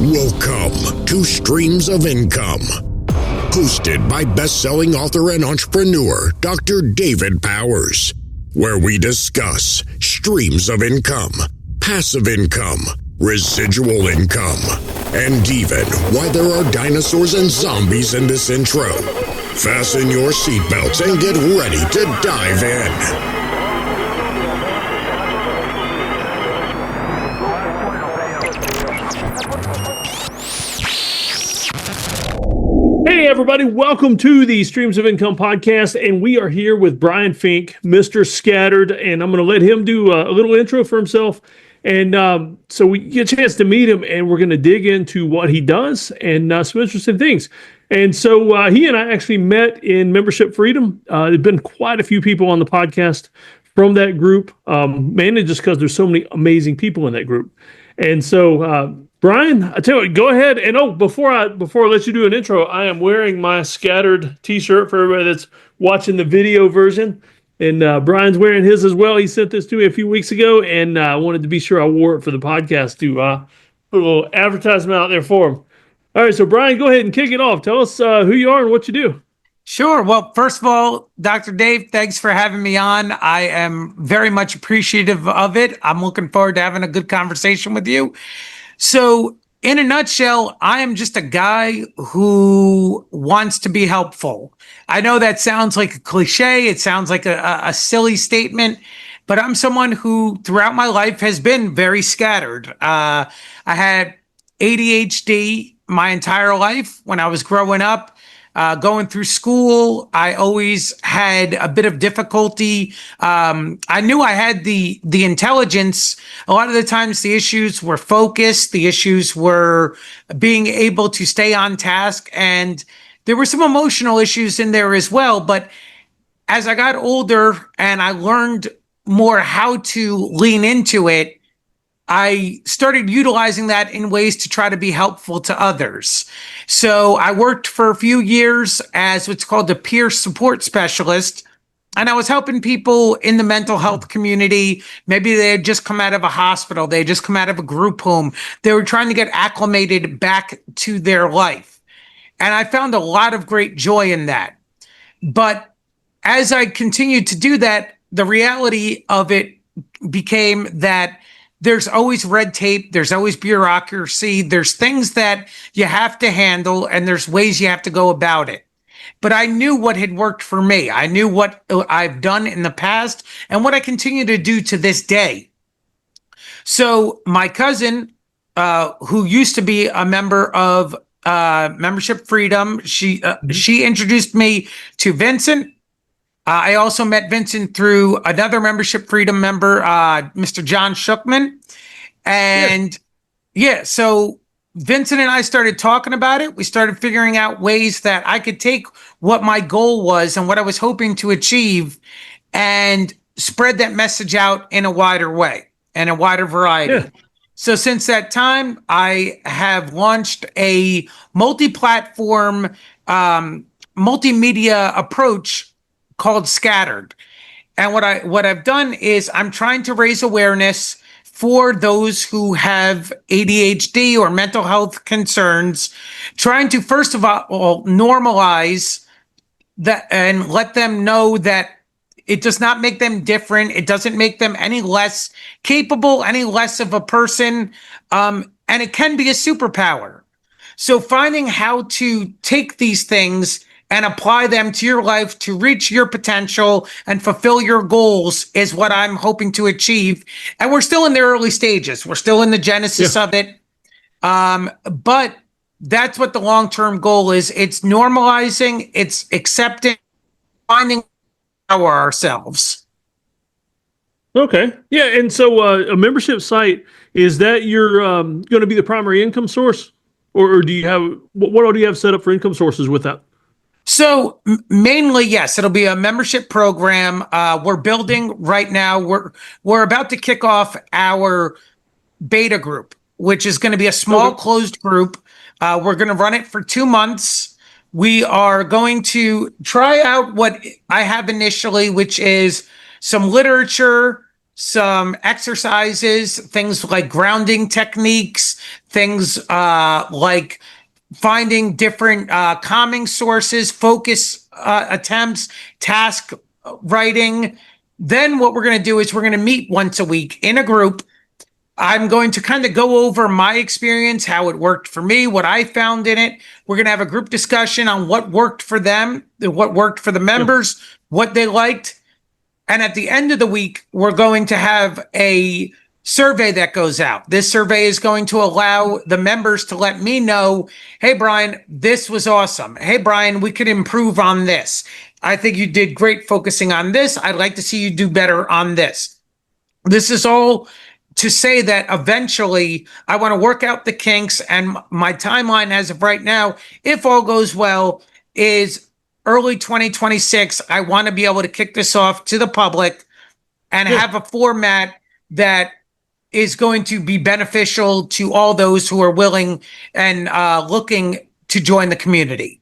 Welcome to Streams of Income, hosted by best-selling author and entrepreneur Dr. David Powers, where we discuss streams of income, passive income, residual income, and even why there are dinosaurs and zombies in this intro. Fasten your seatbelts and get ready to dive in. Hey everybody, welcome to the Streams of Income podcast, and we are here with Bryan Fink, Mr. Scattered, and I'm going to let him do a little intro for himself, and so we get a chance to meet him, and we're going to dig into what he does and some interesting things. And so he and I actually met in Membership Freedom. There've been quite a few people on the podcast from that group, mainly just because there's so many amazing people in that group. And so Bryan, I tell you what, go ahead. And before I let you do an intro, I am wearing my Scattered t-shirt for everybody that's watching the video version. And Bryan's wearing his as well. He sent this to me a few weeks ago, and I wanted to be sure I wore it for the podcast to put a little advertisement out there for him. All right, so Bryan, go ahead and kick it off. Tell us who you are and what you do. Sure. Well, first of all, Dr. Dave, thanks for having me on. I am very much appreciative of it. I'm looking forward to having a good conversation with you. So in a nutshell, I am just a guy who wants to be helpful. I know that sounds like a cliche. It sounds like a silly statement, but I'm someone who throughout my life has been very scattered. I had ADHD my entire life when I was growing up. Going through school, I always had a bit of difficulty. I knew I had the intelligence. A lot of the times the issues were focus. The issues were being able to stay on task. And there were some emotional issues in there as well. But as I got older and I learned more how to lean into it, I started utilizing that in ways to try to be helpful to others. So I worked for a few years as what's called a peer support specialist, and I was helping people in the mental health community. Maybe they had just come out of a hospital. They had just come out of a group home. They were trying to get acclimated back to their life. And I found a lot of great joy in that. But as I continued to do that, the reality of it became that there's always red tape. There's always bureaucracy. There's things that you have to handle, and there's ways you have to go about it. But I knew what had worked for me. I knew what I've done in the past and what I continue to do to this day. So my cousin, who used to be a member of Membership Freedom, she introduced me to Vincent. I also met Vincent through another Membership Freedom member, Mr. John Shookman. And so Vincent and I started talking about it. We started figuring out ways that I could take what my goal was and what I was hoping to achieve and spread that message out in a wider way and a wider variety. Yeah. So since that time, I have launched a multi-platform, multimedia approach called Scattered. And what I've done is I'm trying to raise awareness for those who have ADHD or mental health concerns, trying to first of all normalize that and let them know that it does not make them different. It doesn't make them any less capable, any less of a person. And it can be a superpower. So finding how to take these things and apply them to your life to reach your potential and fulfill your goals is what I'm hoping to achieve. And we're still in the early stages. We're still in the genesis of it. But that's what the long-term goal is. It's normalizing, it's accepting, finding ourselves. Okay. Yeah. And so a membership site, is that your going to be the primary income source? Or do you have, what all do you have set up for income sources with that? So mainly, yes, it'll be a membership program. We're building right now. We're about to kick off our beta group, which is going to be a small closed group. We're going to run it for 2 months. We are going to try out what I have initially, which is some literature, some exercises, things like grounding techniques, things like finding different calming sources, focus attempts, task writing. Then what we're going to do is we're going to meet once a week in a group. I'm going to kind of go over my experience, how it worked for me, what I found in it. We're going to have a group discussion on what worked for them, what worked for the members, what they liked. And at the end of the week, we're going to have a survey that goes out. This survey is going to allow the members to let me know, hey, Bryan, this was awesome. Hey, Bryan, we could improve on this. I think you did great focusing on this. I'd like to see you do better on this. This is all to say that eventually I want to work out the kinks, and my timeline as of right now, if all goes well, is early 2026. I want to be able to kick this off to the public and have a format that is going to be beneficial to all those who are willing and looking to join the community.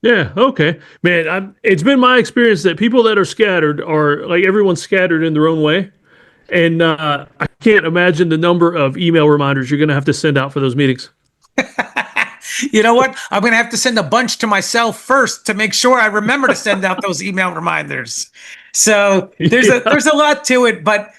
Yeah. Okay, man. It's been my experience that people that are scattered are like everyone's scattered in their own way. And I can't imagine the number of email reminders you're going to have to send out for those meetings. You know what? I'm going to have to send a bunch to myself first to make sure I remember to send out those email reminders. So there's a lot to it, but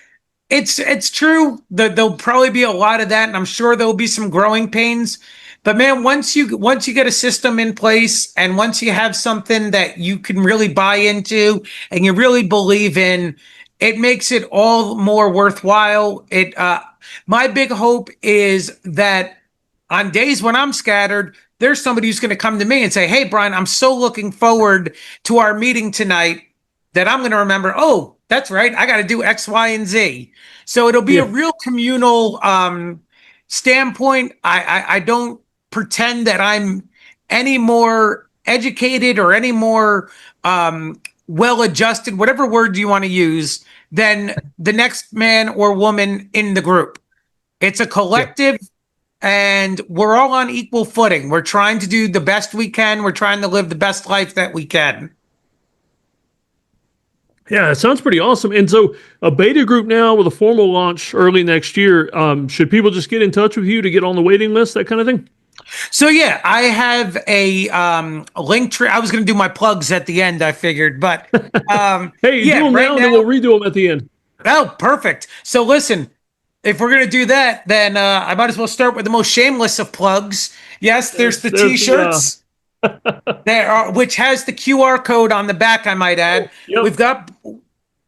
it's true that there'll probably be a lot of that, and I'm sure there'll be some growing pains. But man, once you get a system in place, and once you have something that you can really buy into and you really believe in, it makes it all more worthwhile. My big hope is that on days when I'm scattered, there's somebody who's going to come to me and say, hey, Bryan, I'm so looking forward to our meeting tonight that I'm going to remember, oh, that's right, I got to do X, Y, and Z. So it'll be a real communal standpoint. I don't pretend that I'm any more educated or any more well-adjusted, whatever word you want to use, than the next man or woman in the group. It's a collective, and we're all on equal footing. We're trying to do the best we can. We're trying to live the best life that we can. Yeah, it sounds pretty awesome. And so a beta group now with a formal launch early next year, should people just get in touch with you to get on the waiting list, that kind of thing? So yeah, I have a link tree. I was going to do my plugs at the end, I figured, but hey, do them now, and then we'll redo them at the end. Oh, perfect. So listen, if we're going to do that, then I might as well start with the most shameless of plugs. Yes, there's the T-shirts. Which has the QR code on the back, I might add. We've got,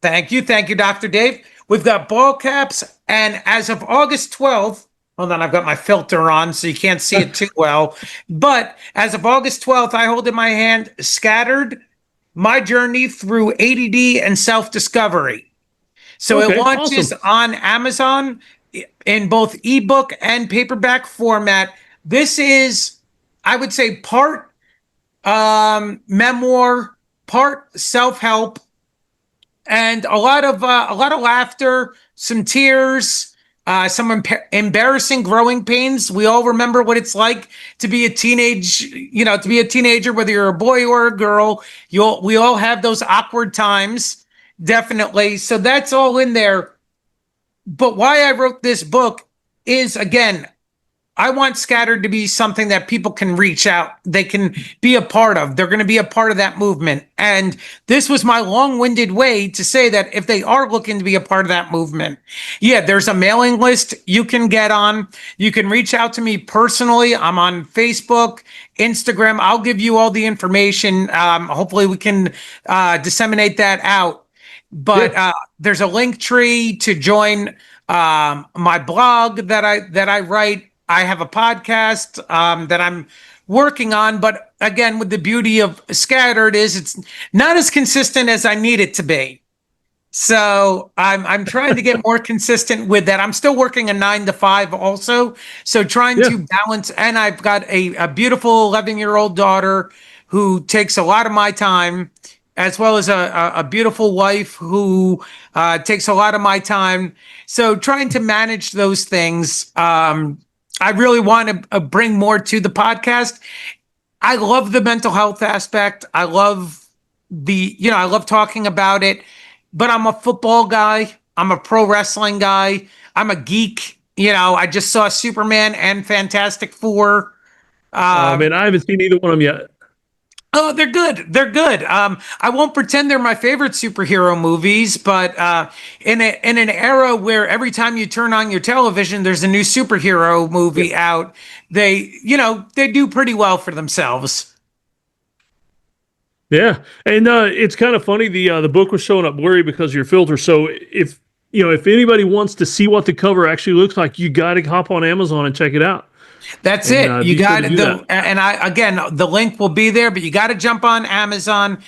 thank you, Dr. Dave. We've got ball caps, and as of August 12th, hold on, I've got my filter on so you can't see it too well. But as of August 12th, I hold in my hand Scattered, My Journey Through ADD and Self-Discovery. So it launches on Amazon in both ebook and paperback format. This is, I would say, part memoir, part self-help, and a lot of laughter, some tears, some embarrassing growing pains. We all remember what it's like to be a teenager, whether you're a boy or a girl. We all have those awkward times, definitely. So that's all in there. But why I wrote this book is, again, I want Scattered to be something that people can reach out. They can be a part of. They're going to be a part of that movement. And this was my long-winded way to say that if they are looking to be a part of that movement, there's a mailing list you can get on. You can reach out to me personally. I'm on Facebook, Instagram. I'll give you all the information. Hopefully we can disseminate that out. But there's a link tree to join my blog that I write. I have a podcast that I'm working on, but again, with the beauty of Scattered is it's not as consistent as I need it to be. So I'm trying to get more consistent with that. I'm still working a 9 to 5 also. So trying to balance, and I've got a beautiful 11-year-old daughter who takes a lot of my time, as well as a beautiful wife who takes a lot of my time. So trying to manage those things. I really want to bring more to the podcast. I love the mental health aspect. I love I love talking about it, but I'm a football guy. I'm a pro wrestling guy. I'm a geek. I just saw Superman and Fantastic Four. Man, I haven't seen either one of them yet. Oh, they're good. They're good. I won't pretend they're my favorite superhero movies, but in an era where every time you turn on your television, there's a new superhero movie out. They do pretty well for themselves. Yeah, and it's kind of funny. The book was showing up blurry because of your filter. So if anybody wants to see what the cover actually looks like, you got to hop on Amazon and check it out. That's And, it. You be sure got to it. do that. And again, the link will be there, but you got to jump on Amazon.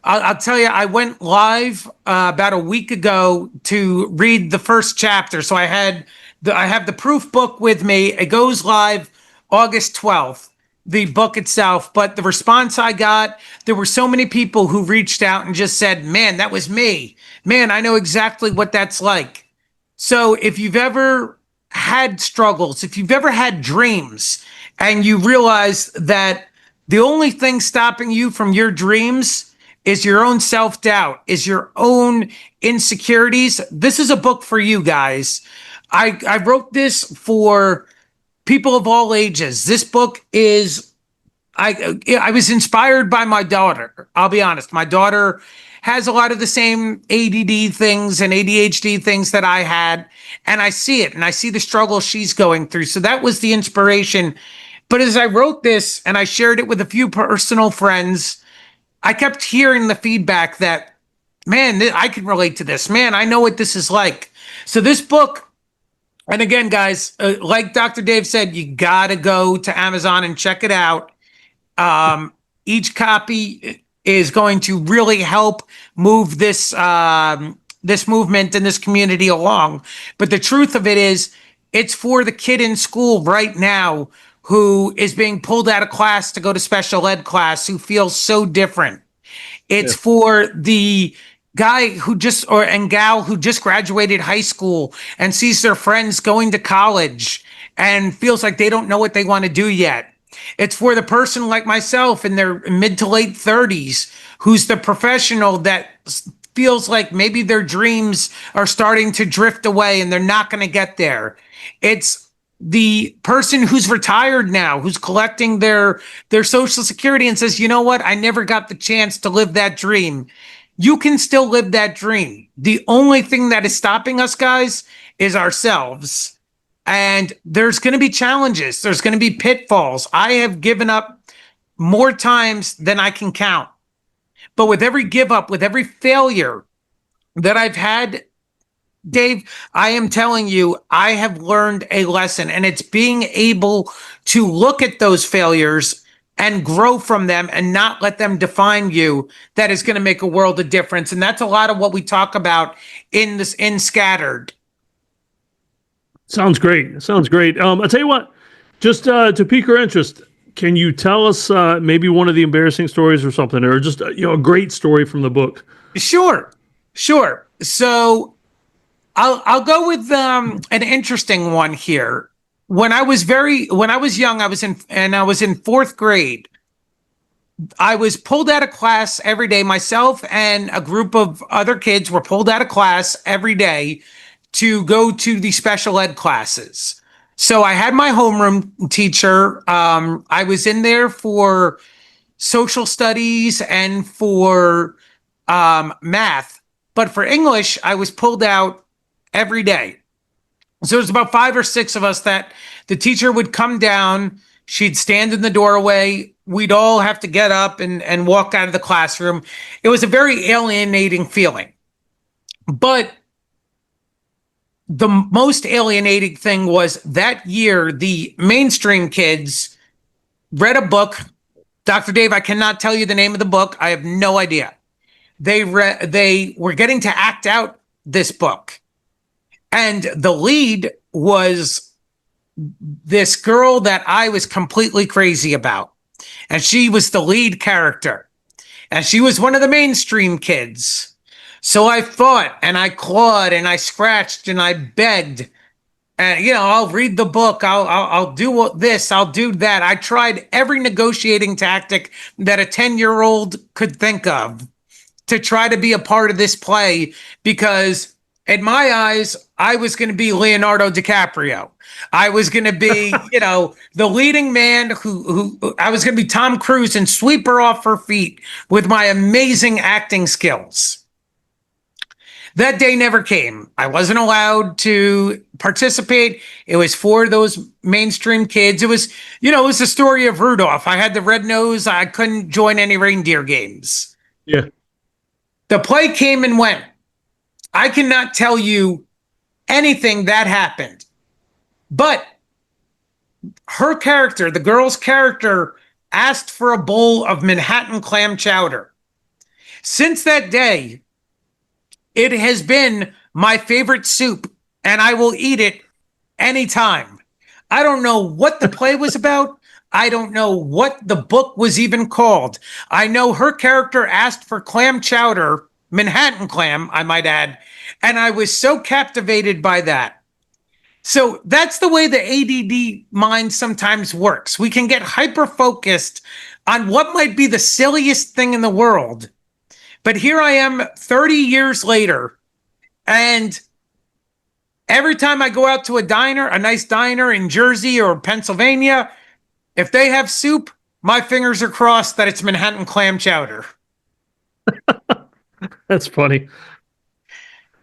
I'll tell you, I went live about a week ago to read the first chapter. So I have the proof book with me. It goes live August 12th, the book itself. But the response I got, there were so many people who reached out and just said, man, that was me. Man, I know exactly what that's like. So if you've ever had struggles, if you've ever had dreams and you realize that the only thing stopping you from your dreams is your own self-doubt, is your own insecurities, this is a book for you guys. I wrote this for people of all ages. This book is I was inspired by my daughter. I'll be honest. My daughter has a lot of the same ADD things and ADHD things that I had. And I see it and I see the struggle she's going through. So that was the inspiration. But as I wrote this and I shared it with a few personal friends, I kept hearing the feedback that, man, I can relate to this. Man, I know what this is like. So this book, and again, guys, like Dr. Dave said, you got to go to Amazon and check it out. Each copy is going to really help move this this movement and this community along. But the truth of it is, it's for the kid in school right now who is being pulled out of class to go to special ed class, who feels so different. It's for the guy who and gal who just graduated high school and sees their friends going to college and feels like they don't know what they want to do yet. It's for the person like myself in their mid to late 30s who's the professional that feels like maybe their dreams are starting to drift away and they're not going to get there. It's the person who's retired now, who's collecting their Social Security and says, you know what? I never got the chance to live that dream. You can still live that dream. The only thing that is stopping us, guys, is ourselves. And there's going to be challenges. There's going to be pitfalls. I have given up more times than I can count. But with every give up, with every failure that I've had, Dave, I am telling you, I have learned a lesson, and it's being able to look at those failures and grow from them and not let them define you that is going to make a world of difference. And that's a lot of what we talk about in Scattered. Sounds great. Sounds great. I'll tell you what, just to pique our interest, can you tell us maybe one of the embarrassing stories or something, or just a great story from the book? Sure. So I'll go with an interesting one here. When I was young, I was in fourth grade. I was pulled out of class every day. Myself and a group of other kids were pulled out of class every day to go to the special ed classes. So I had my homeroom teacher. I was in there for social studies and for math. But for English, I was pulled out every day. So there's about 5 or 6 of us that the teacher would come down. She'd stand in the doorway. We'd all have to get up and walk out of the classroom. It was a very alienating feeling. But the most alienating thing was that year, the mainstream kids read a book. Dr. Dave, I cannot tell you the name of the book. I have no idea. They were getting to act out this book. And the lead was this girl that I was completely crazy about. And she was the lead character. And she was one of the mainstream kids. So I fought and I clawed and I scratched and I begged. And, I'll read the book. I'll do this. I'll do that. I tried every negotiating tactic that a 10-year-old could think of to try to be a part of this play, because in my eyes, I was going to be Leonardo DiCaprio. I was going to be, the leading man who I was going to be Tom Cruise and sweep her off her feet with my amazing acting skills. That day never came. I wasn't allowed to participate. It was for those mainstream kids. It was the story of Rudolph. I had the red nose. I couldn't join any reindeer games. Yeah. The play came and went. I cannot tell you anything that happened. But her character, the girl's character, asked for a bowl of Manhattan clam chowder. Since that day, it has been my favorite soup, and I will eat it anytime. I don't know what the play was about. I don't know what the book was even called. I know her character asked for clam chowder, Manhattan clam, I might add, and I was so captivated by that. So that's the way the ADD mind sometimes works. We can get hyper-focused on what might be the silliest thing in the world. But here I am 30 years later, and every time I go out to a nice diner in Jersey or Pennsylvania, if they have soup, my fingers are crossed that it's Manhattan clam chowder. That's funny.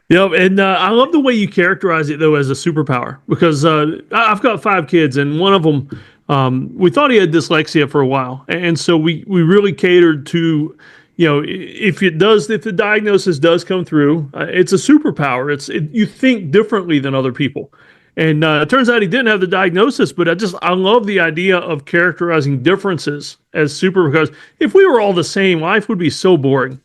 And I love the way you characterize it, though, as a superpower, because I've got 5 kids, and one of them, we thought he had dyslexia for a while. And so we really catered to, if the diagnosis does come through, it's a superpower. You think differently than other people. And it turns out he didn't have the diagnosis, but I love the idea of characterizing differences as super, because if we were all the same, life would be so boring.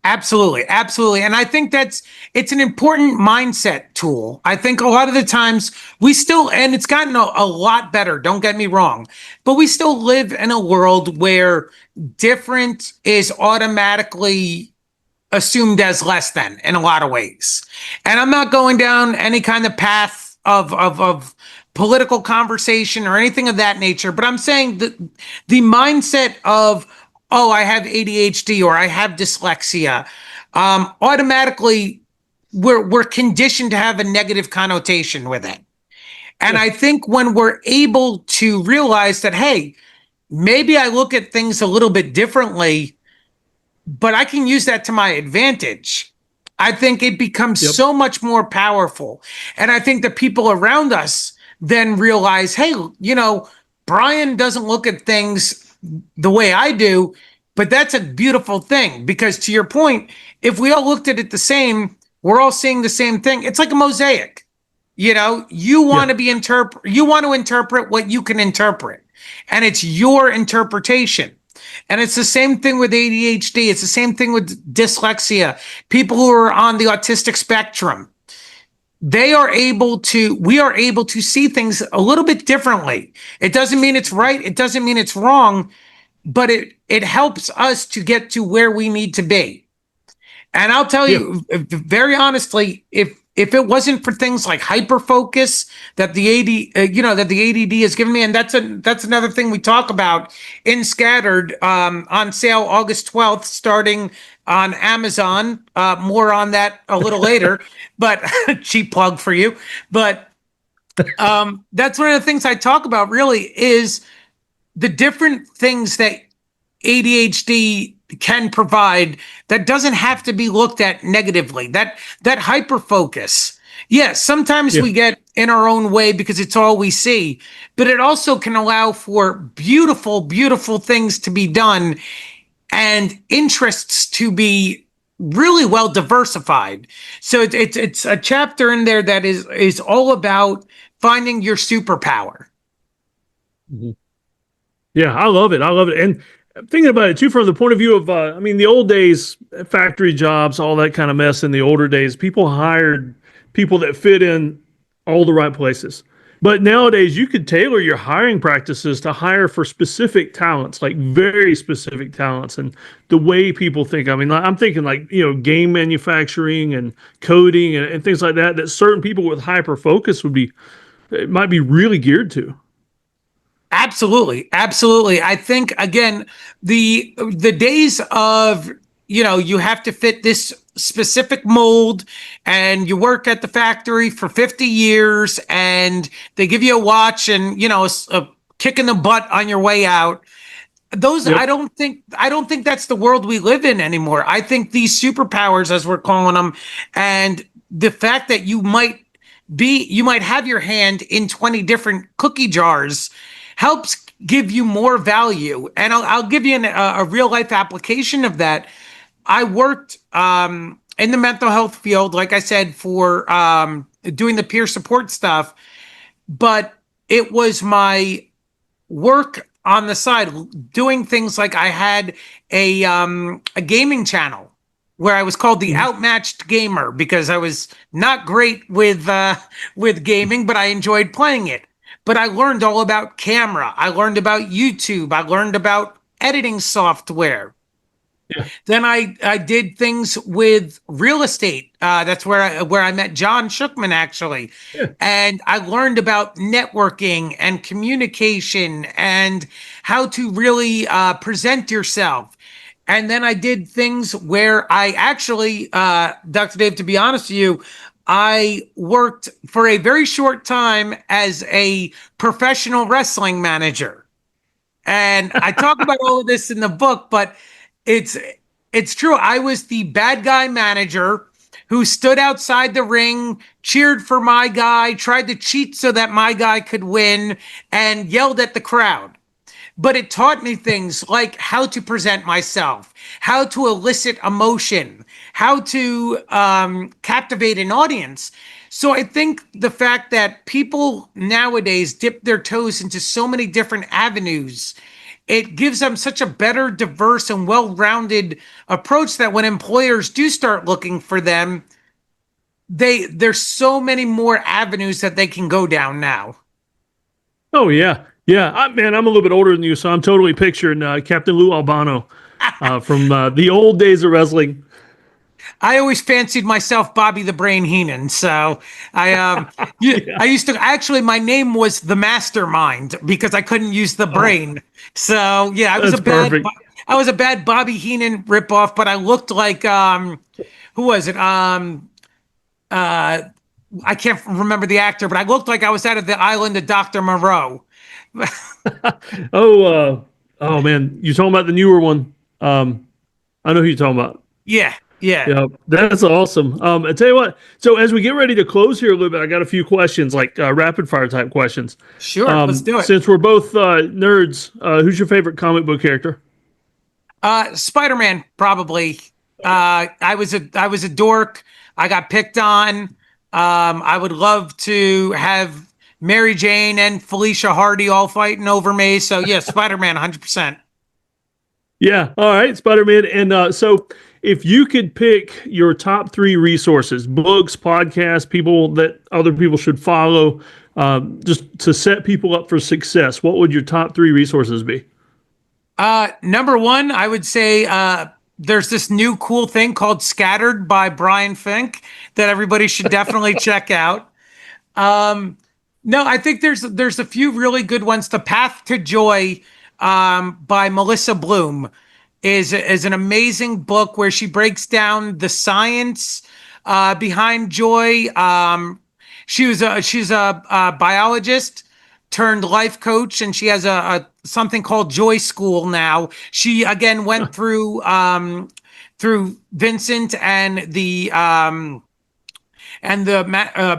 Absolutely. Absolutely. And I think it's an important mindset tool. I think a lot of the times and it's gotten a lot better, don't get me wrong, but we still live in a world where different is automatically assumed as less than in a lot of ways. And I'm not going down any kind of path of political conversation or anything of that nature, but I'm saying that the mindset of, oh, I have ADHD or I have dyslexia, automatically we're conditioned to have a negative connotation with it. And I think when we're able to realize that, hey, maybe I look at things a little bit differently, but I can use that to my advantage, I think it becomes so much more powerful. And I think the people around us then realize, hey, Bryan doesn't look at things the way I do, but that's a beautiful thing, because to your point, if we all looked at it the same, we're all seeing the same thing. It's like a mosaic. You want to interpret what you can interpret, and it's your interpretation. And it's the same thing with ADHD. It's the same thing with dyslexia. People who are on the autistic spectrum, we are able to see things a little bit differently. It doesn't mean it's right. It doesn't mean it's wrong, but it helps us to get to where we need to be. And I'll tell you very honestly, if it wasn't for things like hyperfocus that the ADD has given me, and that's another thing we talk about in Scattered, on sale August 12th, starting on Amazon. More on that a little later, but cheap plug for you. But that's one of the things I talk about really is the different things that ADHD can provide that doesn't have to be looked at negatively. That hyper focus. Yes, sometimes we get in our own way because it's all we see, but it also can allow for beautiful, beautiful things to be done and interests to be really well diversified. So it's a chapter in there that is all about finding your superpower. Mm-hmm. Yeah, I love it. And thinking about it too, from the point of view of, the old days, factory jobs, all that kind of mess in the older days, people hired people that fit in all the right places. But nowadays, you could tailor your hiring practices to hire for specific talents, like very specific talents, and the way people think. I'm thinking like, game manufacturing and coding and things like that certain people with hyper focus might be really geared to. Absolutely. Absolutely. I think, again, the days of, you have to fit this specific mold and you work at the factory for 50 years and they give you a watch and, a kick in the butt on your way out. Those, Yep. I don't think that's the world we live in anymore. I think these superpowers, as we're calling them, and the fact that you might have your hand in 20 different cookie jars helps give you more value. And I'll give you a real life application of that. I worked in the mental health field, like I said, for doing the peer support stuff, but it was my work on the side doing things like I had a gaming channel where I was called the outmatched gamer because I was not great with gaming, but I enjoyed playing it. But I learned all about camera. I learned about YouTube. I learned about editing software. Yeah. Then I did things with real estate. That's where I met John Shookman, actually. Yeah. And I learned about networking and communication and how to really present yourself. And then I did things where I actually, Dr. Dave, to be honest with you, I worked for a very short time as a professional wrestling manager. And I talk about all of this in the book, but it's true. I was the bad guy manager who stood outside the ring, cheered for my guy, tried to cheat so that my guy could win, and yelled at the crowd. But it taught me things like how to present myself, how to elicit emotion, how to captivate an audience. So I think the fact that people nowadays dip their toes into so many different avenues, it gives them such a better, diverse, and well-rounded approach that when employers do start looking for them, there's so many more avenues that they can go down now. Oh yeah, yeah. Man, I'm a little bit older than you, so I'm totally picturing Captain Lou Albano from the old days of wrestling. I always fancied myself Bobby the Brain Heenan. So I used to actually, my name was the Mastermind because I couldn't use the brain. So yeah, I was a bad Bobby Heenan ripoff, but I looked like, who was it? I can't remember the actor, but I looked like I was out of the island of Dr. Moreau. Oh man, you talking about the newer one? I know who you're talking about. Yeah. Yeah, that's awesome. I tell you what, so as we get ready to close here a little bit, I got a few questions, like rapid fire type questions. Sure, let's do it. Since we're both nerds, who's your favorite comic book character? Spider-Man, probably. I was a dork. I got picked on. I would love to have Mary Jane and Felicia Hardy all fighting over me. So yeah, Spider-Man, 100%. Yeah, all right, Spider-Man. And so if you could pick your top 3 resources, books, podcasts, people that other people should follow, just to set people up for success, what would your top 3 resources be? Number 1, I would say there's this new cool thing called Scattered by Bryan Fink that everybody should definitely check out. No, I think there's a few really good ones. The Path to Joy by Melissa Bloom is an amazing book where she breaks down the science behind joy. She's a biologist turned life coach, and she has a something called Joy School now. She again went through Vincent and the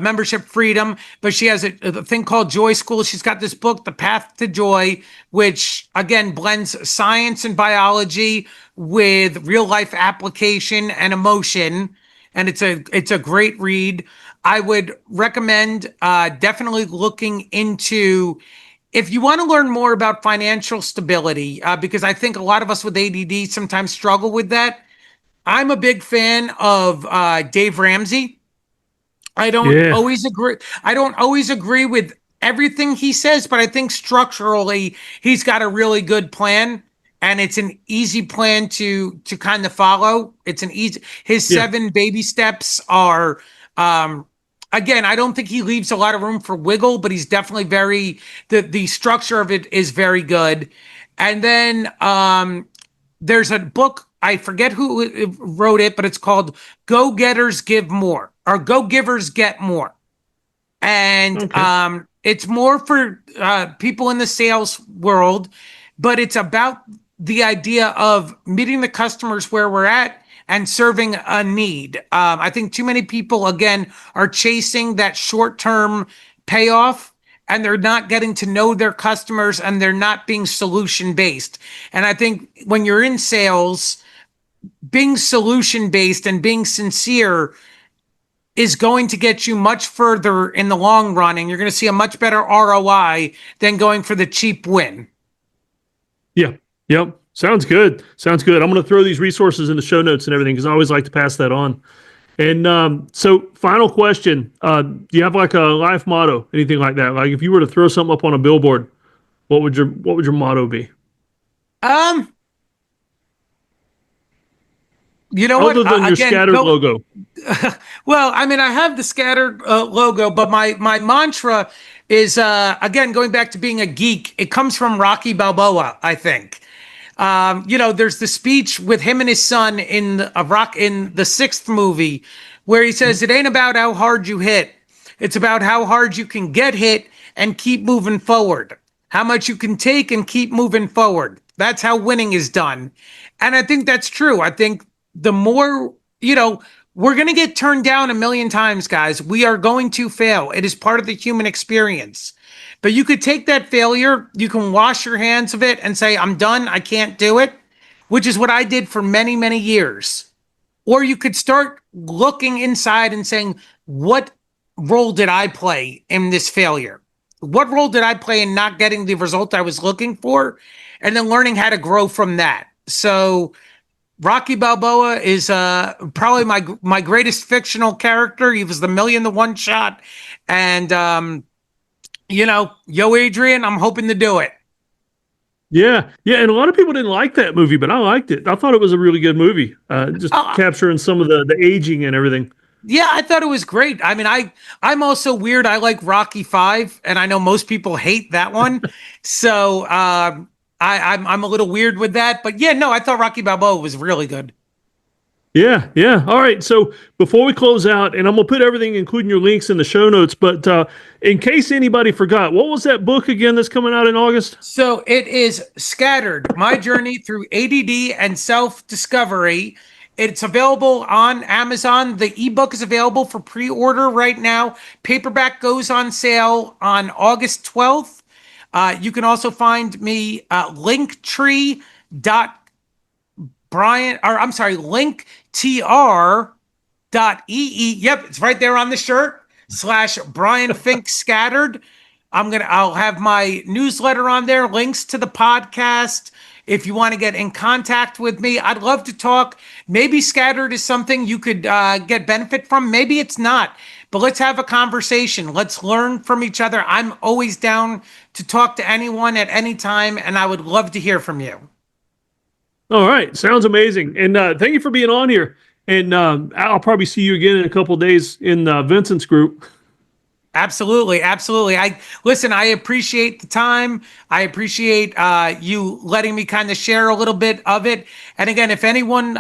membership freedom, but she has a thing called Joy School. She's got this book, The Path to Joy, which again blends science and biology with real life application and emotion. And it's a great read. I would recommend definitely looking into, if you want to learn more about financial stability, because I think a lot of us with ADD sometimes struggle with that. I'm a big fan of Dave Ramsey. I don't always agree. I don't always agree with everything he says, but I think structurally he's got a really good plan, and it's an easy plan to kind of follow. It's an easy. His 7 baby steps are. Again, I don't think he leaves a lot of room for wiggle, but he's definitely the structure of it is very good. And then there's a book I forget who wrote it, but it's called Go Getters Give More, or Go Givers Get More. And it's more for people in the sales world, but it's about the idea of meeting the customers where we're at and serving a need. I think too many people, again, are chasing that short-term payoff, and they're not getting to know their customers, and they're not being solution-based. And I think when you're in sales, being solution-based and being sincere is going to get you much further in the long run, and you're going to see a much better ROI than going for the cheap win. Yeah. Yep. Sounds good. Sounds good. I'm going to throw these resources in the show notes and everything because I always like to pass that on. And so final question, do you have like a life motto, anything like that? Like if you were to throw something up on a billboard, what would your motto be? You know Other what? than your scattered logo. Well, I mean, I have the scattered logo, but my mantra is, again, going back to being a geek, it comes from Rocky Balboa, I think. There's the speech with him and his son in the sixth movie where he says, it ain't about how hard you hit. It's about how hard you can get hit and keep moving forward. How much you can take and keep moving forward. That's how winning is done. And I think that's true. I think the more, we're going to get turned down a million times, guys. We are going to fail. It is part of the human experience. But you could take that failure, you can wash your hands of it and say, I'm done, I can't do it, which is what I did for many, many years. Or you could start looking inside and saying, what role did I play in this failure? What role did I play in not getting the result I was looking for? And then learning how to grow from that. So Rocky Balboa is probably my greatest fictional character. He was the million to one shot. And, yo, Adrian, I'm hoping to do it. Yeah. Yeah. And a lot of people didn't like that movie, but I liked it. I thought it was a really good movie. Capturing some of the aging and everything. Yeah, I thought it was great. I mean, I'm also weird. I like Rocky 5, and I know most people hate that one. So I'm a little weird with that. But yeah, no, I thought Rocky Balboa was really good. Yeah, yeah. All right. So before we close out, and I'm going to put everything, including your links, in the show notes, but in case anybody forgot, what was that book again that's coming out in August? So it is Scattered, My Journey Through ADD and Self-Discovery. It's available on Amazon. The ebook is available for pre-order right now. Paperback goes on sale on August 12th. You can also find me linktr.ee. Yep, it's right there on the shirt / Bryan Fink Scattered. I'll have my newsletter on there, links to the podcast. If you want to get in contact with me, I'd love to talk. Maybe Scattered is something you could get benefit from. Maybe it's not, but let's have a conversation. Let's learn from each other. I'm always down to talk to anyone at any time, and I would love to hear from you. All right. Sounds amazing. And thank you for being on here. And I'll probably see you again in a couple of days in Vincent's group. Absolutely. Absolutely. I appreciate the time. I appreciate you letting me kind of share a little bit of it. And again, if anyone,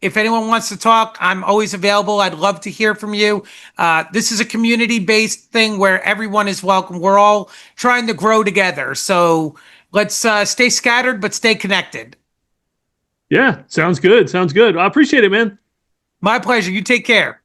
if anyone wants to talk, I'm always available. I'd love to hear from you. This is a community-based thing where everyone is welcome. We're all trying to grow together. So let's stay scattered, but stay connected. Yeah. Sounds good. Sounds good. I appreciate it, man. My pleasure. You take care.